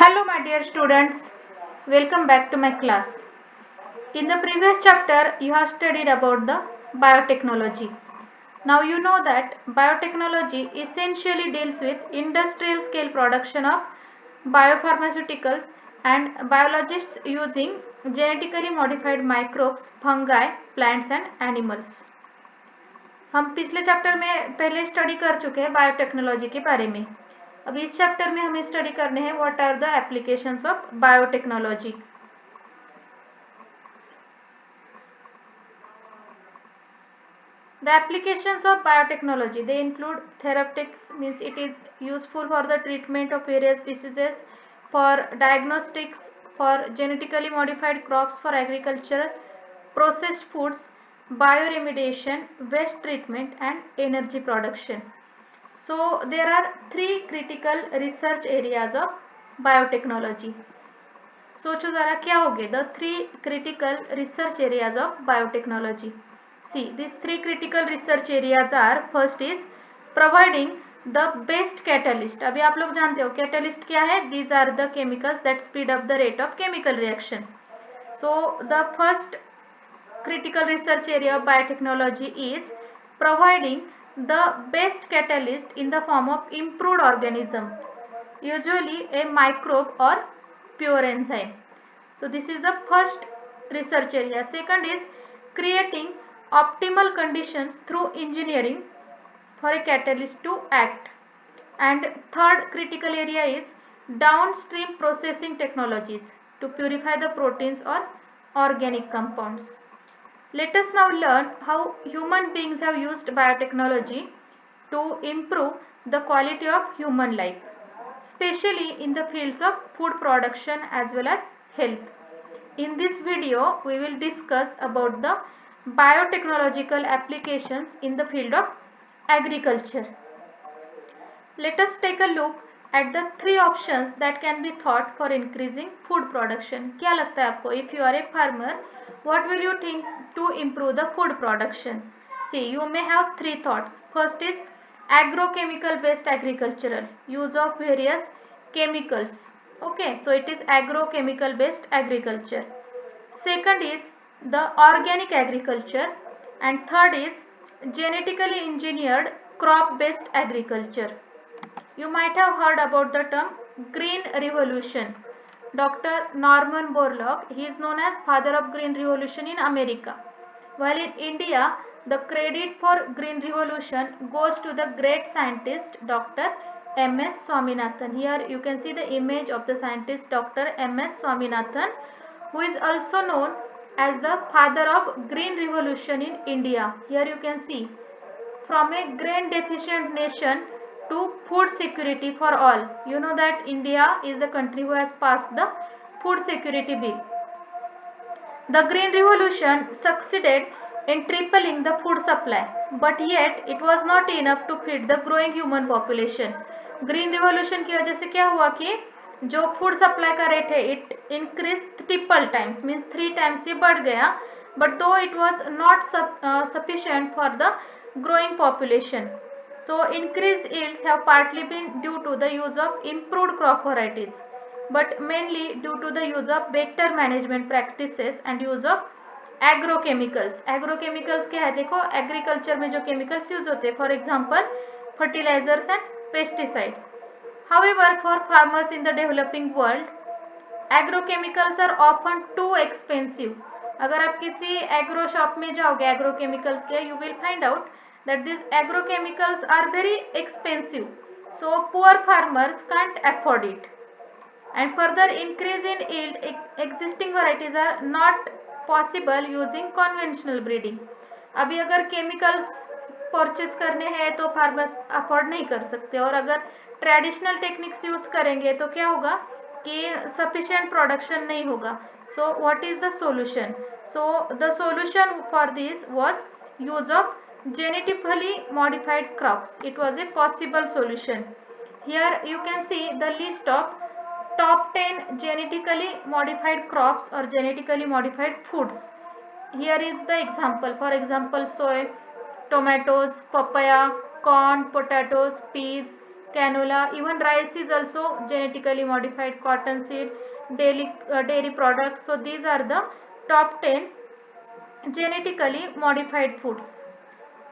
Hello my dear students, welcome back to my class. In the previous chapter you have studied about the biotechnology. Now you know that biotechnology essentially deals with industrial scale production of biopharmaceuticals and biologists using genetically modified microbes, fungi, plants and animals. हम पिछले chapter में पहले study कर चुके हैं biotechnology के बारे में. अब इस चैप्टर में हमें स्टडी करने हैं what are the applications of biotechnology. The applications of biotechnology, they include therapeutics, means it is useful for the treatment of various diseases, for diagnostics, for genetically modified crops for agriculture, processed foods, bioremediation, waste treatment and energy production. So there are three critical research areas of biotechnology. सोचो जरा क्या होंगे the three critical research areas of biotechnology. See, these three critical research areas are, first is providing the best catalyst. अभी आप लोग जानते हो catalyst क्या है? These are the chemicals that speed up the rate of chemical reaction. So the first critical research area of biotechnology is providing the best catalyst in the form of improved organism, usually a microbe or pure enzyme. So this is the first research area. Second is creating optimal conditions through engineering for a catalyst to act. And third critical area is downstream processing technologies to purify the proteins or organic compounds. Let us now learn how human beings have used biotechnology to improve the quality of human life, especially in the fields of food production as well as health. In this video, we will discuss about the biotechnological applications in the field of agriculture. Let us take a look at the three options that can be thought for increasing food production. क्या लगता है आपको? If you are a farmer, what will you think to improve the food production? See, you may have three thoughts. First is agrochemical based agricultural, use of various chemicals. Okay, so it is agrochemical based agriculture. Second is the organic agriculture, and third is genetically engineered crop based agriculture. You might have heard about the term green revolution. Dr. Norman Borlaug, he is known as father of green revolution in America. While in India, the credit for green revolution goes to the great scientist Dr. M.S. Swaminathan. Here you can see the image of the scientist Dr. M.S. Swaminathan, who is also known as the father of green revolution in India. Here you can see, from a grain deficient nation to food security for all. You know that India is the country who has passed the food security bill. The green revolution succeeded in tripling the food supply, but yet it was not enough to feed the growing human population. Green revolution की वजह से क्या हुआ कि जो food supply का rate है it increase triple times, means 3 times ये बढ़ गया, बट दो it was not sufficient for the growing population. So increased yields have partly been due to the use of improved crop varieties, but mainly due to the use of better management practices and use of agrochemicals. Agrochemicals क्या है? देखो agriculture में जो chemicals use होते हैं, for example fertilisers and pesticide. However, for farmers in the developing world, agrochemicals are often too expensive. अगर आप किसी एग्रो शॉप में जाओगे एग्रोकेमिकल्स के, you will find out that these agrochemicals are very expensive. So poor farmers can't afford it. And further increase in yield, existing varieties are not possible using conventional breeding. अभी अगर chemicals purchase करने हैं तो farmers afford नहीं कर सकते, और अगर ट्रेडिशनल टेक्निक्स यूज करेंगे तो क्या होगा कि सफिशिएंट प्रोडक्शन नहीं होगा. So what is the solution? So the solution for this was use of genetically modified crops. It was a possible solution. Here you can see the list of top 10 genetically modified crops or genetically modified foods. Here is the example. For example, soy, tomatoes, papaya, corn, potatoes, peas, canola, even rice is also genetically modified, cottonseed, dairy products. So these are the top 10 genetically modified foods.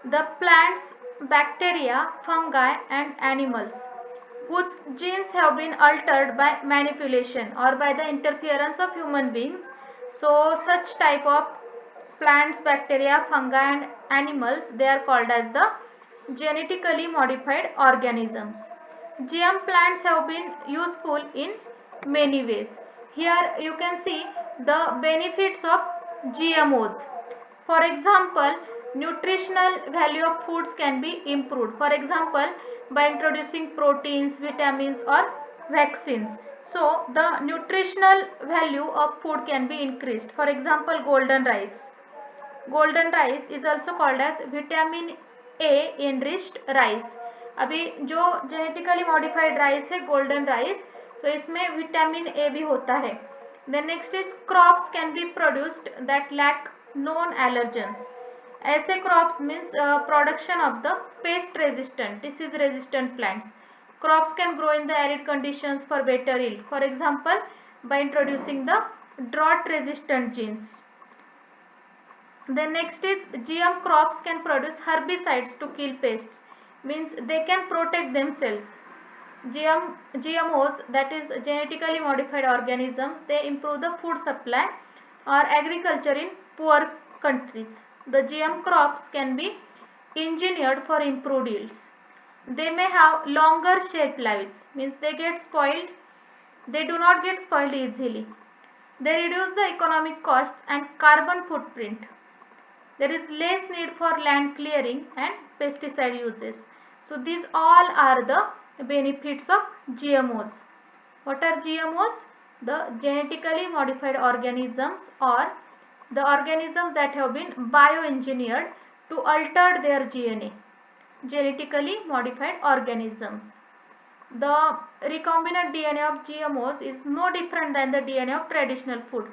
The plants, bacteria, fungi and animals whose genes have been altered by manipulation or by the interference of human beings. So such type of plants, bacteria, fungi and animals, they are called as the genetically modified organisms. GM plants have been useful in many ways. Here you can see the benefits of GMOs. For example, nutritional value of foods can be improved. For example, by introducing proteins, vitamins or vaccines. So the nutritional value of food can be increased. For example, golden rice. Golden rice is also called as vitamin A enriched rice. अभी जो genetically modified rice है golden rice, so इसमें vitamin A भी होता है. Then next is crops can be produced that lack known allergens. ऐसे crops means production of the pest resistant, disease resistant plants. Crops can grow in the arid conditions for better yield. For example, by introducing the drought resistant genes. Then next is GM crops can produce herbicides to kill pests, means they can protect themselves. GMOs, that is genetically modified organisms, they improve the food supply or agriculture in poor countries. The GM crops can be engineered for improved yields. They may have longer shelf lives, means they get spoiled, they do not get spoiled easily. They reduce the economic costs and carbon footprint. There is less need for land clearing and pesticide uses. So these all are the benefits of GMOs. What are GMOs? The genetically modified organisms or the organisms that have been bioengineered to alter their DNA. Genetically modified organisms. The recombinant DNA of GMOs is no different than the DNA of traditional food.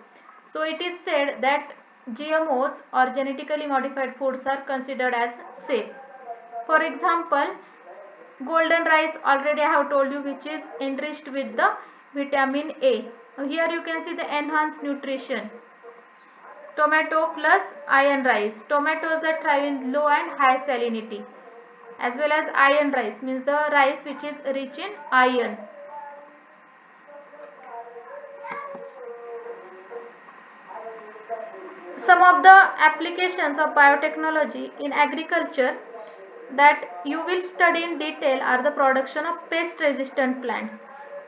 So it is said that GMOs or genetically modified foods are considered as safe. For example, golden rice, already I have told you, which is enriched with the vitamin A. Here you can see the enhanced nutrition. Tomato plus iron rice. Tomatoes that thrive in low and high salinity. As well as iron rice, means the rice which is rich in iron. Some of the applications of biotechnology in agriculture that you will study in detail are the production of pest resistant plants.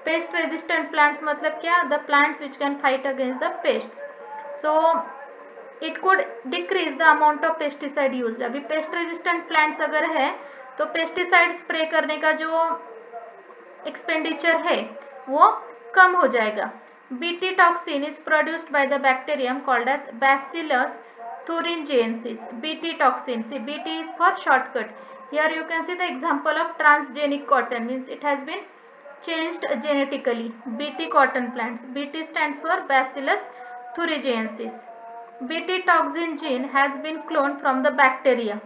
Pest resistant plants मतलब क्या? The plants which can fight against the pests. So it could decrease the amount of pesticide used. अभी pest resistant plants अगर है तो pesticide spray करने का जो expenditure है वो कम हो जाएगा. Bt toxin is produced by the bacterium called as Bacillus thuringiensis. Bt toxin. See, Bt is for shortcut. Here you can see the example of transgenic cotton, means it has been changed genetically. Bt cotton plants. Bt stands for Bacillus thuringiensis. Bt toxin gene has been cloned from the bacteria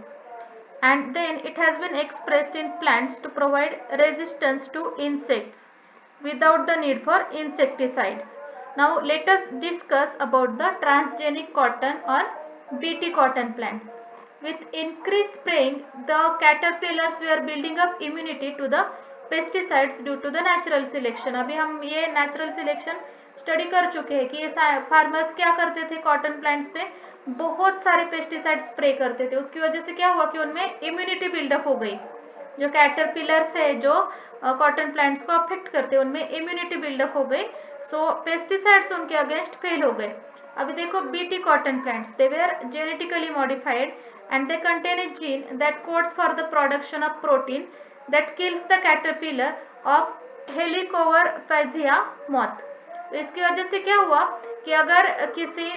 and then it has been expressed in plants to provide resistance to insects without the need for insecticides. Now let us discuss about the transgenic cotton or Bt cotton plants. With increased spraying, the caterpillars were building up immunity to the pesticides due to the natural selection. अभी हम ये natural selection study कर चुके हैं कि ये farmers क्या करते थे, कॉटन प्लांट्स पे बहुत सारे पेस्टिसाइड स्प्रे करते थे. उसकी वजह से क्या हुआ कि उनमें इम्यूनिटी बिल्डअप हो गई. जो कैटरपिलर्स है जो कॉटन प्लांट्स को अफेक्ट करते हैं उनमें इम्यूनिटी बिल्डअप हो गई. सो पेस्टिसाइड्स उनके अगेंस्ट फेल हो गए. अभी देखो BT cotton plants, they were genetically modified and they contain a gene that codes for the production of protein that kills the caterpillar of Helicoverphagia moth. तो इसकी वजह से क्या हुआ कि अगर किसी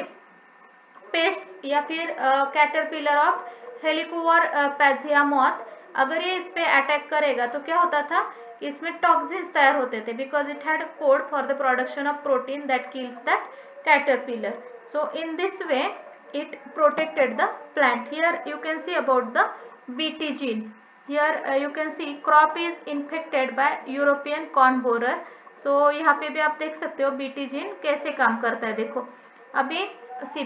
पेस्ट या फिर कैटरपिलर ऑफ हेलिकोवरपैथिया मॉथ अगर ये इस पे अटैक करेगा तो क्या होता था कि इसमें टॉक्सिन्स तैयार होते थे because it had code for the production of protein that kills that caterpillar. So in this way it protected the plant. Here you can see about the Bt gene. Here you can see crop is infected by European corn borer. So यहाँ पे भी आप देख सकते हो BT gene कैसे काम करता है. देखो अभी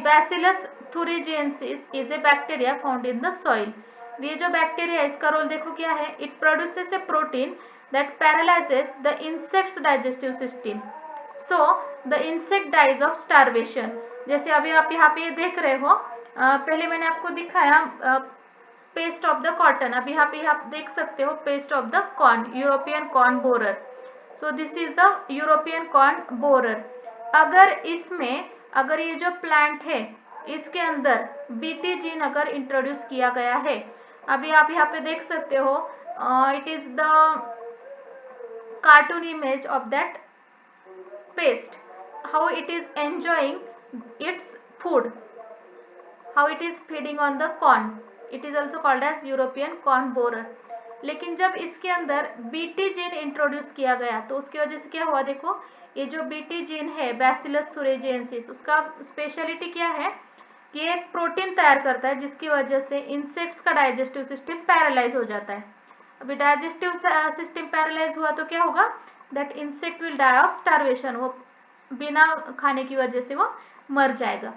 Bacillus thuringiensis is a bacteria found in the soil. ये जो बैक्टीरिया है इसका रोल देखो क्या है. It produces a protein that paralyzes the insect's digestive system. So the insect dies of starvation. जैसे अभी आप यहाँ पे देख रहे हो, पहले मैंने आपको दिखाया पेस्ट ऑफ द कॉटन. अब यहाँ पे आप देख सकते हो paste of the corn, European corn borer. So this is the European corn borer. अगर इसमें अगर ये जो प्लांट है इसके अंदर बीटी जीन अगर इंट्रोड्यूस किया गया है, अभी आप यहाँ पे देख सकते हो, it is the cartoon image of that paste, how it is enjoying its food, how it is feeding on the corn. It is also called as European corn borer. लेकिन जब इसके अंदर बीटी जीन इंट्रोड्यूस किया गया तो उसकी वजह से क्या हुआ. देखो ये जो बीटी जीन है बैसिलस thuringiensis, उसका स्पेशलिटी क्या है कि एक प्रोटीन तैयार करता है जिसकी वजह से इंसेक्ट्स का डाइजेस्टिव सिस्टम पैरालाइज हो जाता है. अभी डाइजेस्टिव सिस्टम पैरालाइज हुआ तो क्या होगा, that insect will die of starvation. वो बिना खाने की वजह से वो मर जाएगा.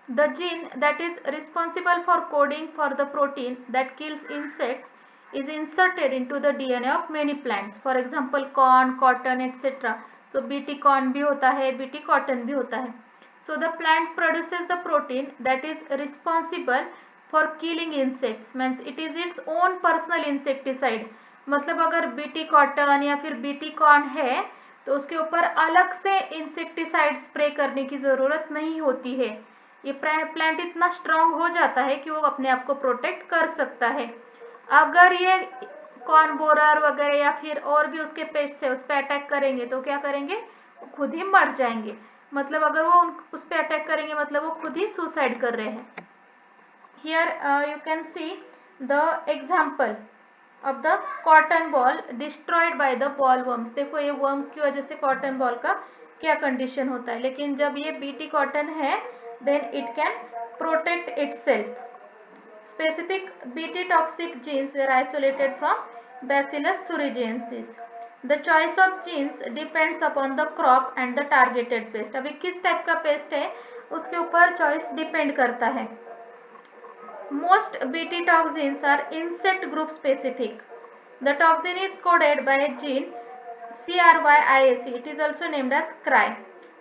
The gene that is responsible for coding for the protein that kills insects is inserted into the DNA of many plants. For example corn, cotton, etc. So BT corn भी होता है, BT cotton भी होता है. So the plant produces the protein that is responsible for killing insects. Means it is its own personal insecticide. मतलब अगर BT cotton या फिर BT corn है तो उसके ऊपर अलग से इंसेक्टिसाइड स्प्रे करने की ज़रूरत नहीं होती है. ये प्लांट इतना स्ट्रांग हो जाता है कि वो अपने आप को प्रोटेक्ट कर सकता है. अगर ये कॉर्न बोरर वगैरह या फिर और भी उसके पेस्ट है उस पर अटैक करेंगे तो क्या करेंगे, खुद ही मर जाएंगे. मतलब अगर वो उस पर अटैक करेंगे मतलब वो खुद ही सुसाइड कर रहे हैं. Here you can see the example of the cotton ball destroyed by the ball worms. देखो ये वर्म्स की वजह से कॉटन बॉल का क्या कंडीशन होता है. लेकिन जब ये बीटी कॉटन है then it can protect itself. Specific Bt toxic genes were isolated from Bacillus thuringiensis. The choice of genes depends upon the crop and the targeted pest. अभी किस टाइप का पेस्ट है उसके ऊपर चॉइस डिपेंड करता है. Most Bt toxins are insect group specific. The toxin is coded by a gene CRYIAC. It is also named as CRY.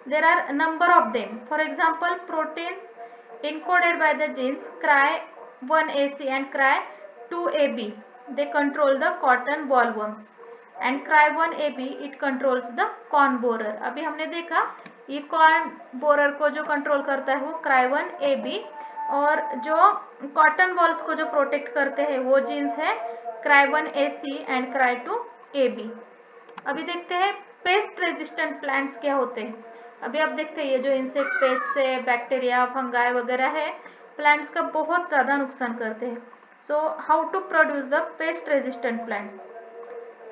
There are a number of them. For example, protein encoded by the genes CRY1AC and CRY2AB. They control the cotton bollworms. And CRY1AB it controls the corn borer. अभी हमने देखा ये corn borer को जो control करता है वो CRY1AB और जो कॉटन बॉल्स को जो प्रोटेक्ट करते हैं वो जीन्स है CRY1AC एंड CRY2AB. अभी देखते हैं पेस्ट रेजिस्टेंट प्लांट्स क्या होते हैं. अभी आप देखते हैं ये जो इंसेक्ट पेस्ट से बैक्टीरिया फंगाई वगैरह है प्लांट्स का बहुत ज़्यादा नुकसान करते हैं. So how to produce the pest resistant plants.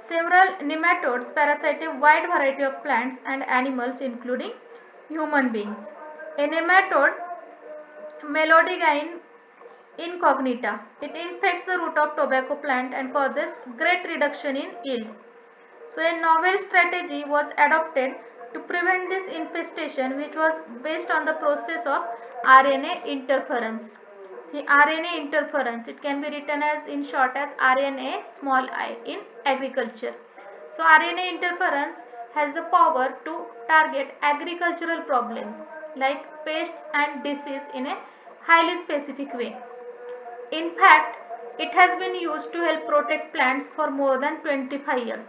Several nematodes parasite a wide variety of plants and animals including human beings. A nematode Melodygain incognita. It infects the root of tobacco plant and causes great reduction in yield. So a novel strategy was adopted to prevent this infestation, which was based on the process of RNA interference. See, RNA interference, it can be written as in short as RNA small I in agriculture. So RNA interference has the power to target agricultural problems like pests and disease in a highly specific way. In fact, it has been used to help protect plants for more than 25 years.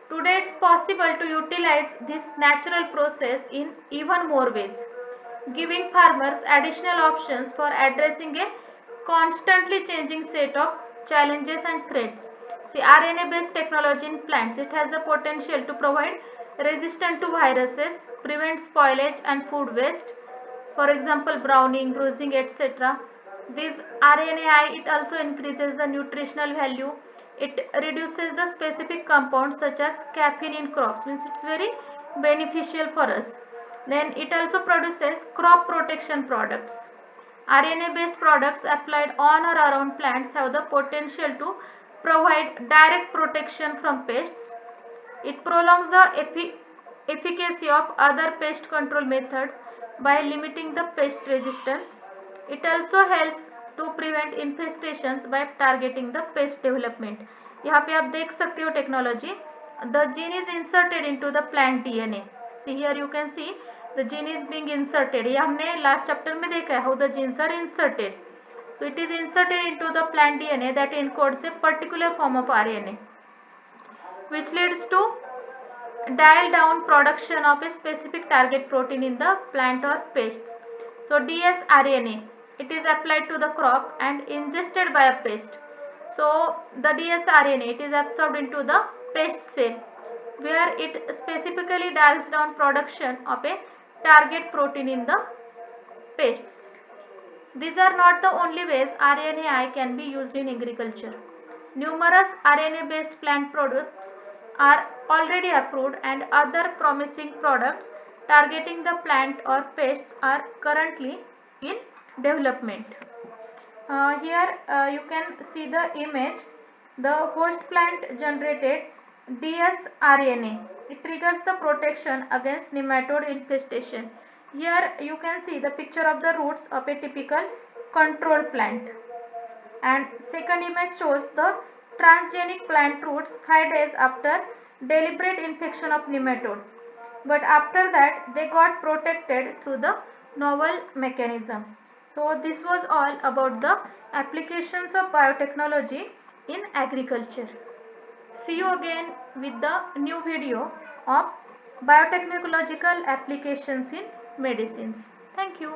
Today it's possible to utilize this natural process in even more ways, giving farmers additional options for addressing a constantly changing set of challenges and threats. See, RNA-based technology in plants, it has the potential to provide resistance to viruses, prevent spoilage and food waste, for example browning, bruising, etc. This RNAi, it also increases the nutritional value. It reduces the specific compounds such as caffeine in crops, means it's very beneficial for us. Then it also produces crop protection products. RNA based products applied on or around plants have the potential to provide direct protection from pests. It prolongs the efficacy of other pest control methods by limiting the pest resistance. It also helps to prevent infestations by targeting the pest development. यहाँ पे आप देख सकते हो technology. The gene is inserted into the plant DNA. See here you can see the gene is being inserted. ये हमने last chapter में देखा है how the genes are inserted. So it is inserted into the plant DNA that encodes a particular form of RNA, which leads to dial down production of a specific target protein in the plant or pests. So dsRNA, it is applied to the crop and ingested by a pest. So the dsRNA, it is absorbed into the pest cell, where it specifically dials down production of a target protein in the pests. These are not the only ways RNAi can be used in agriculture. Numerous RNA-based plant products are already approved, and other promising products targeting the plant or pests are currently in development. Here you can see the image. The host plant generated dsRNA. It triggers the protection against nematode infestation. Here you can see the picture of the roots of a typical control plant. And second image shows the transgenic plant roots 5 days after deliberate infection of nematode. But after that they got protected through the novel mechanism. So this was all about the applications of biotechnology in agriculture. See you again with the new video of biotechnological applications in medicines. Thank you.